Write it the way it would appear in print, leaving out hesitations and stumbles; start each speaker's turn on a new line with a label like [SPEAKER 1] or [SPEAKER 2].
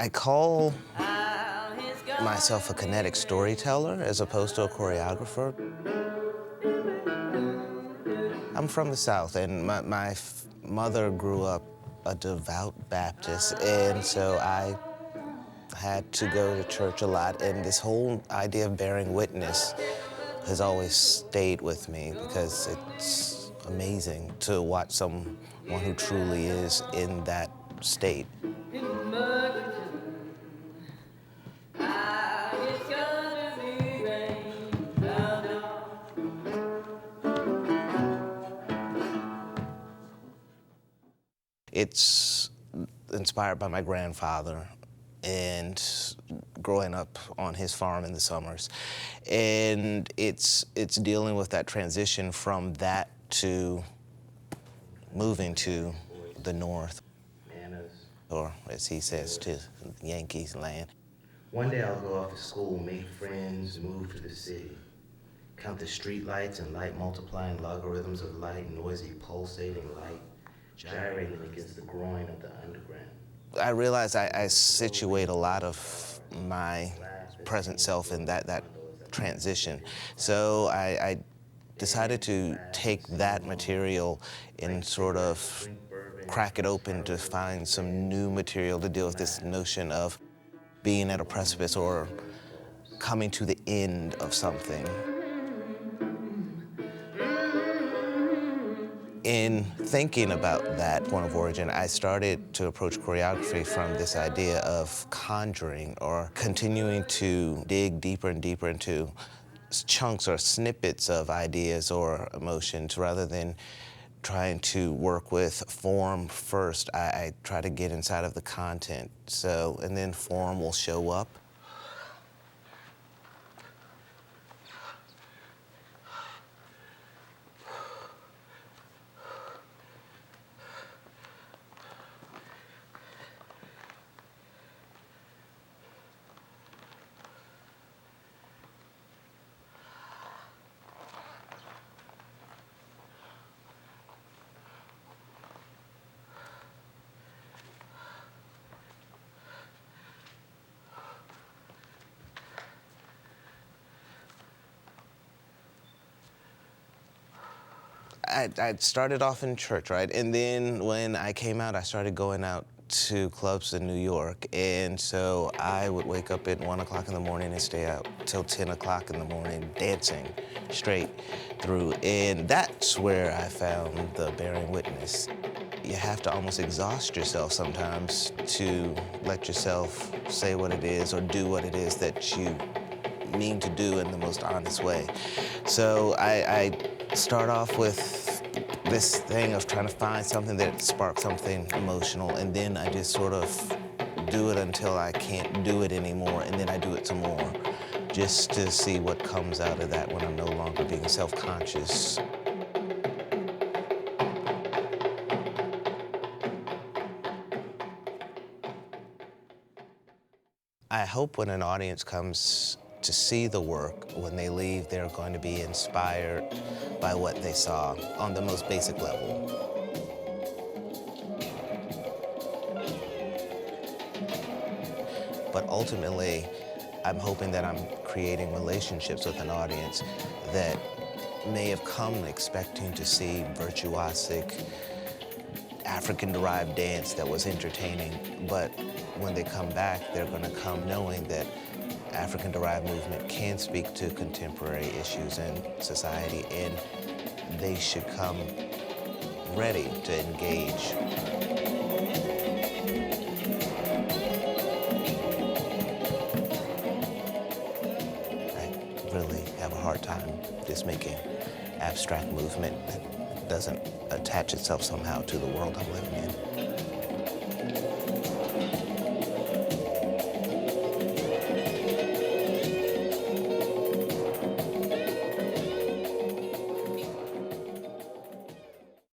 [SPEAKER 1] I call myself a kinetic storyteller as opposed to a choreographer. I'm from the South, and my mother grew up a devout Baptist, and so I had to go to church a lot, and this whole idea of bearing witness has always stayed with me because it's amazing to watch someone who truly is in that state. It's inspired by my grandfather and growing up on his farm in the summers. And it's dealing with that transition from that to moving to the North, or as he says, to Yankees land.
[SPEAKER 2] One day I'll go off to school, make friends, move to the city. Count the street lights and light multiplying logarithms of light, noisy pulsating light, gyrating against the groin of the underground.
[SPEAKER 1] I realize I situate a lot of my present self in that transition. So I decided to take that material and sort of crack it open to find some new material to deal with this notion of being at a precipice or coming to the end of something. In thinking about that point of origin, I started to approach choreography from this idea of conjuring or continuing to dig deeper and deeper into chunks or snippets of ideas or emotions rather than trying to work with form first. I try to get inside of the content. And then form will show up. I started off in church, right? And then when I came out, I started going out to clubs in New York. And so I would wake up at 1 o'clock in the morning and stay out till 10 o'clock in the morning dancing straight through. And that's where I found the bearing witness. You have to almost exhaust yourself sometimes to let yourself say what it is or do what it is that you mean to do in the most honest way. So I start off with this thing of trying to find something that sparks something emotional, and then I just sort of do it until I can't do it anymore, and then I do it some more, just to see what comes out of that when I'm no longer being self-conscious. I hope when an audience comes to see the work, when they leave, they're going to be inspired by what they saw on the most basic level. But ultimately, I'm hoping that I'm creating relationships with an audience that may have come expecting to see virtuosic, African-derived dance that was entertaining, but when they come back, they're going to come knowing that African-derived movement can speak to contemporary issues in society, and they should come ready to engage. I really have a hard time just making abstract movement that doesn't attach itself somehow to the world I'm living in.